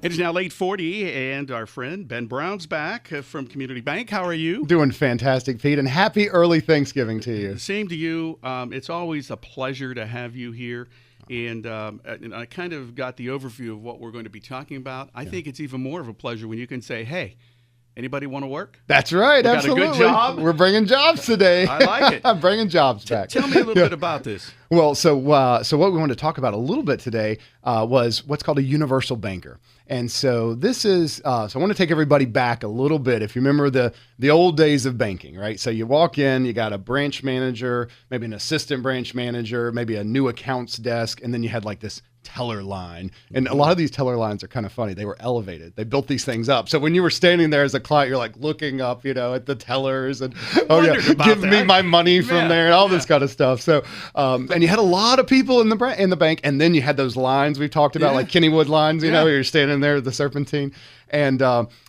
It is now late 40, and our friend Ben Brown's back from Community Bank. How are you? Doing fantastic, Pete, and happy early Thanksgiving to you. Same to you. It's always a pleasure to have you here. And I kind of got the overview of what we're going to be talking about. I think it's even more of a pleasure when you can say, hey, anybody want to work? That's right. We absolutely. Got a good job. We're bringing jobs today. I like it. I'm bringing jobs back. Tell me a little bit about this. Well, so what we want to talk about a little bit today was what's called a universal banker. And so this is, so I want to take everybody back a little bit. If you remember the old days of banking, right? So you walk in, you got a branch manager, maybe an assistant branch manager, maybe a new accounts desk, and then you had like this teller line. And a lot of these teller lines are kind of funny. They were elevated. They built these things up. So when you were standing there as a client, you're like looking up, at the tellers and, give me my money from there and all this kind of stuff. So, and you had a lot of people in the bank. And then you had those lines we've talked about, like Kennywood lines, where you're standing there with the serpentine. And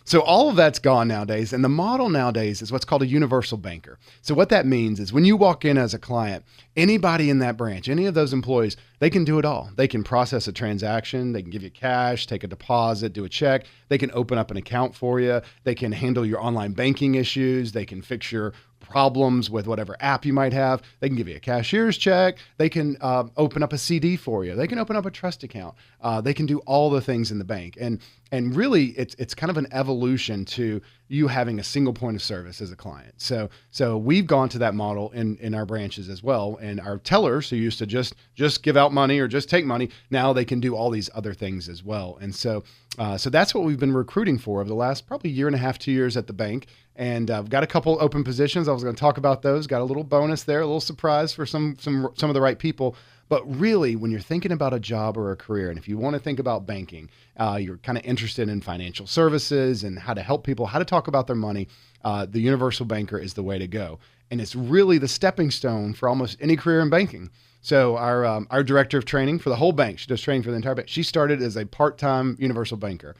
so all of that's gone nowadays. And the model nowadays is what's called a universal banker. So what that means is when you walk in as a client, anybody in that branch, any of those employees, they can do it all. They can process a transaction. They can give you cash, take a deposit, do a check. They can open up an account for you. They can handle your online banking issues. They can fix your problems with whatever app you might have. They can give you a cashier's check. They can open up a CD for you. They can open up a trust account. They can do all the things in the bank. And really, it's kind of an evolution to you having a single point of service as a client. So we've gone to that model in our branches as well. And our tellers who used to just give out money or just take money, now they can do all these other things as well. And so that's what we've been recruiting for over the last probably year and a half, 2 years at the bank. And I've got a couple open positions. I was going to talk about those. Got a little bonus there, a little surprise for some of the right people. But really, when you're thinking about a job or a career, and if you want to think about banking, you're kind of interested in financial services and how to help people, how to talk about their money, the universal banker is the way to go. And it's really the stepping stone for almost any career in banking. So our director of training for the whole bank, she does training for the entire bank. She started as a part-time universal banker.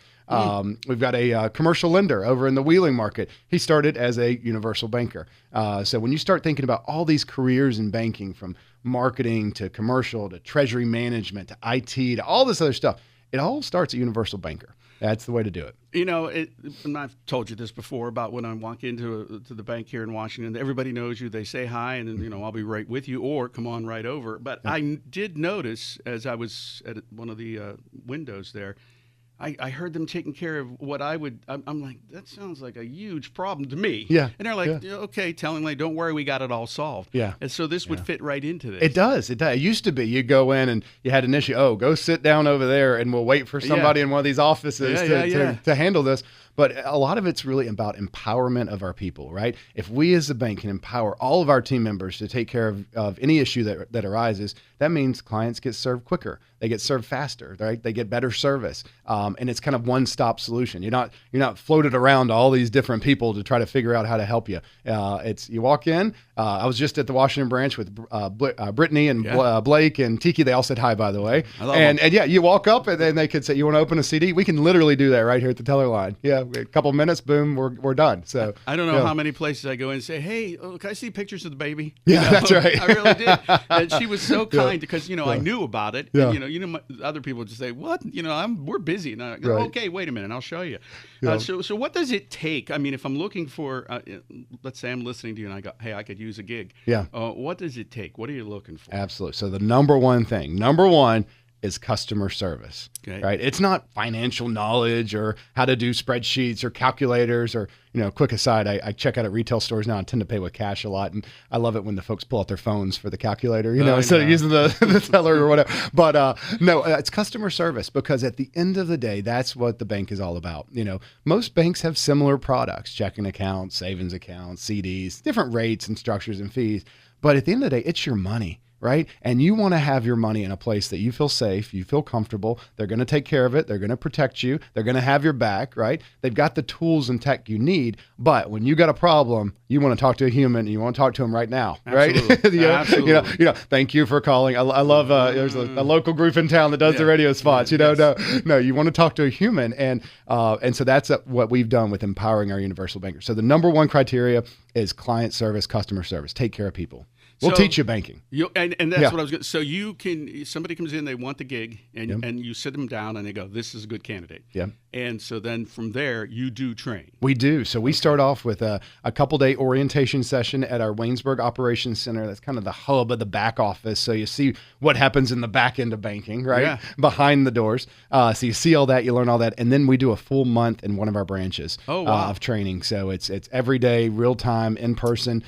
We've got a commercial lender over in the Wheeling market. He started as a universal banker. So when you start thinking about all these careers in banking, from marketing to commercial to treasury management to IT to all this other stuff, it all starts at universal banker. That's the way to do it. And I've told you this before about when I walk into the bank here in Washington. Everybody knows you. They say hi, and then, I'll be right with you, or come on right over. But I did notice as I was at one of the windows there, I heard them taking care of what I'm like, that sounds like a huge problem to me. Yeah. And they're like, okay, tellingly, don't worry, we got it all solved. Yeah. And so this would fit right into this. It does. It used to be you go in and you had an issue. Oh, go sit down over there and we'll wait for somebody in one of these offices to handle this. But a lot of it's really about empowerment of our people, right? If we as a bank can empower all of our team members to take care of any issue that arises, that means clients get served quicker. They get served faster, right? They get better service. And it's kind of one-stop solution. You're not floated around to all these different people to try to figure out how to help you. You walk in. I was just at the Washington branch with Brittany and Blake and Tiki. They all said hi, by the way. And you walk up and then they could say, you want to open a CD? We can literally do that right here at the teller line. Yeah. A couple minutes, boom, we're done. So I don't know how many places I go in and say, hey, can I see pictures of the baby? Yeah, that's right. I really did. And she was so kind because, I knew about it. Yeah. And, other people just say, what? We're busy. And I go, okay, wait a minute, I'll show you. Yeah. So what does it take? I mean, if I'm looking for, let's say I'm listening to you and I go, hey, I could use a gig. Yeah. What does it take? What are you looking for? Absolutely. So the number one is customer service, right? It's not financial knowledge or how to do spreadsheets or calculators or, quick aside, I check out at retail stores now. I tend to pay with cash a lot. And I love it when the folks pull out their phones for the calculator, instead of using the teller or whatever. But no, it's customer service, because at the end of the day, that's what the bank is all about. Most banks have similar products, checking accounts, savings accounts, CDs, different rates and structures and fees. But at the end of the day, it's your money. Right? And you want to have your money in a place that you feel safe, you feel comfortable. They're going to take care of it. They're going to protect you. They're going to have your back, right? They've got the tools and tech you need. But when you got a problem, you want to talk to a human and you want to talk to them right now, right? Absolutely. Absolutely. Thank you for calling. I love, there's a local group in town that does the radio spots, you want to talk to a human. And so that's what we've done with empowering our universal banker. So the number one criteria is client service, customer service, take care of people. We'll teach you banking. And that's what I was going to. So somebody comes in, they want the gig, and you sit them down, and they go, "This is a good candidate." Yeah. And so then from there, you do train. We do. So we start off with a couple-day orientation session at our Waynesburg Operations Center. That's kind of the hub of the back office. So you see what happens in the back end of banking, right? Yeah. Behind the doors. So you see all that, you learn all that, and then we do a full month in one of our branches of training. So it's every day, real time, in person.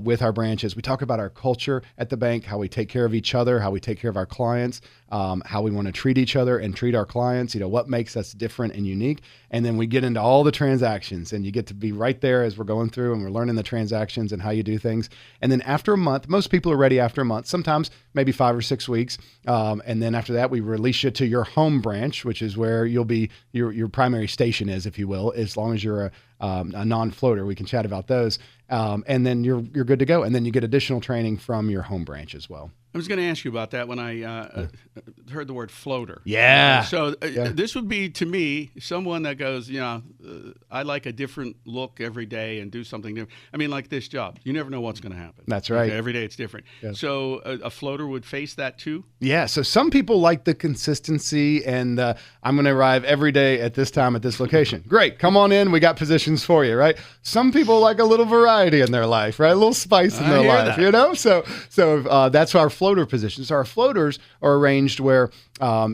With our branches. We talk about our culture at the bank, how we take care of each other, how we take care of our clients, how we want to treat each other and treat our clients, what makes us different and unique. And then we get into all the transactions, and you get to be right there as we're going through and we're learning the transactions and how you do things. And then after a month, most people are ready after a month, sometimes maybe 5 or 6 weeks. And then after that, we release you to your home branch, which is where you'll be, your primary station is, if you will, as long as you're a non-floater. We can chat about those. And then you're good to go. And then you get additional training from your home branch as well. I was going to ask you about that when I heard the word floater. Yeah. This would be, to me, someone that goes, I like a different look every day and do something different. I mean, like this job. You never know what's going to happen. That's right. Okay, every day it's different. Yeah. So a floater would face that too? Yeah. So some people like the consistency and I'm going to arrive every day at this time at this location. Great. Come on in. We got positions for you, right? Some people like a little variety in their life, right? A little spice in their life, So that's our floater positions. So our floaters are arranged where,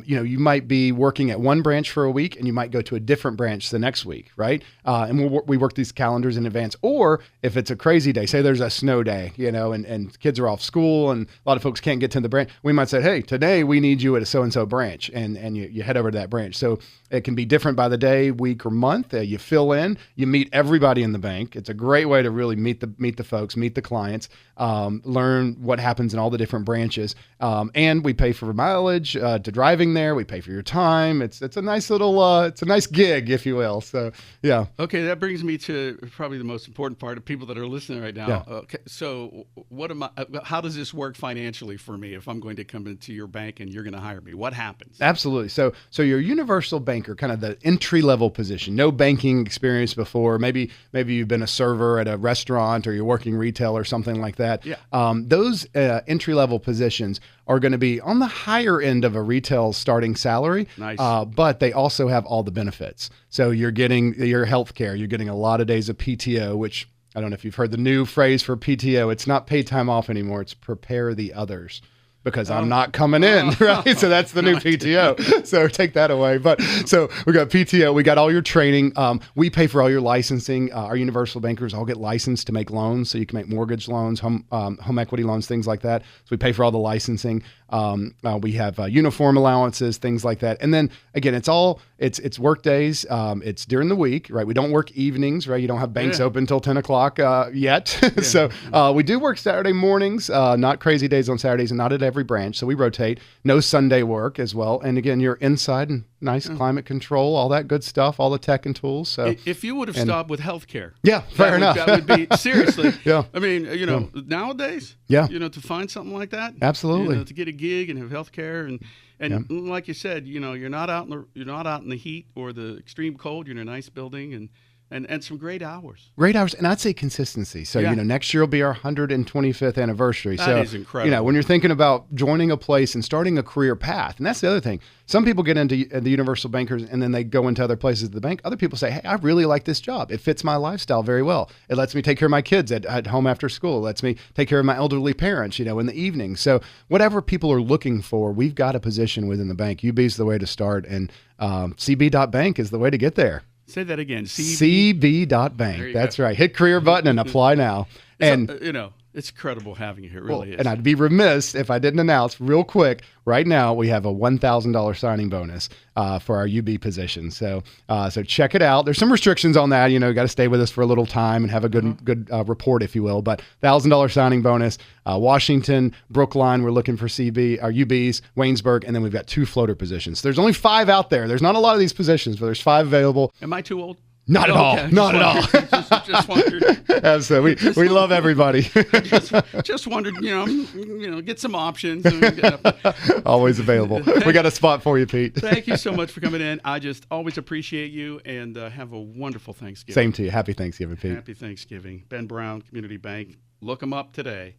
you might be working at one branch for a week and you might go to a different branch the next week, right? And we work these calendars in advance. Or if it's a crazy day, say there's a snow day, and kids are off school and a lot of folks can't get to the branch, we might say, hey, today we need you at a so-and-so branch, and you head over to that branch. So it can be different by the day, week, or month. You fill in, you meet everybody in the bank. It's a great way to really meet the folks, meet the clients, learn what happens in all the different branches. And we pay for mileage to driving there. We pay for your time. It's a nice little, it's a nice gig, if you will. So, yeah. Okay, that brings me to probably the most important part of people that are listening right now. Yeah. Okay, so how does this work financially for me if I'm going to come into your bank and you're going to hire me? What happens? Absolutely. So your universal banker, kind of the entry-level position, no banking experience before. Maybe you've been a server at a restaurant or you're working retail or something like that. Yeah. Those entry-level positions are going to be on the higher end of a retail starting salary. Nice. But they also have all the benefits. So you're getting your health care. You're getting a lot of days of PTO, which I don't know if you've heard the new phrase for PTO. It's not paid time off anymore. It's prepare the others. Because I'm not coming in, right? So that's the new PTO. So take that away. But so we got PTO, we got all your training. We pay for all your licensing. Our universal bankers all get licensed to make loans, so you can make mortgage loans, home equity loans, things like that. So we pay for all the licensing. We have uniform allowances, things like that. And then again, it's work days. It's during the week, right? We don't work evenings, right? You don't have banks open until 10 o'clock yet. So we do work Saturday mornings, not crazy days on Saturdays, and not at every branch. So we rotate. No Sunday work as well. And again, you're inside and nice climate control, all that good stuff, all the tech and tools. So if you would have stopped with healthcare, fair enough. That would be seriously. Yeah. I mean, nowadays, to find something like that, absolutely, to get a gig and have healthcare and like you said, you're not out in the heat or the extreme cold. You're in a nice building and some great hours. Great hours, and I'd say consistency. So, next year will be our 125th anniversary. That is incredible. When you're thinking about joining a place and starting a career path, and that's the other thing. Some people get into the universal bankers and then they go into other places at the bank. Other people say, hey, I really like this job. It fits my lifestyle very well. It lets me take care of my kids at home after school. It lets me take care of my elderly parents, in the evening. So whatever people are looking for, we've got a position within the bank. UB is the way to start, and cb.bank is the way to get there. Say that again. cb.bank. That's right. Hit career button and apply now. And it's incredible having you here. It really is. And I'd be remiss if I didn't announce real quick. Right now, we have a $1,000 signing bonus for our UB position. So check it out. There's some restrictions on that. Got to stay with us for a little time and have a good report, if you will. But $1,000 signing bonus. Washington, Brookline, we're looking for CB, our UBs, Waynesburg, and then we've got 2 floater positions. There's only 5 out there. There's not a lot of these positions, but there's 5 availed. Am I too old? Not at all. Not at all. Just wondered. Absolutely. We love everybody. just wondered, get some options. Always available. We got a spot for you, Pete. Thank you so much for coming in. I just always appreciate you, and have a wonderful Thanksgiving. Same to you. Happy Thanksgiving, Pete. Happy Thanksgiving. Ben Brown, Community Bank. Look them up today.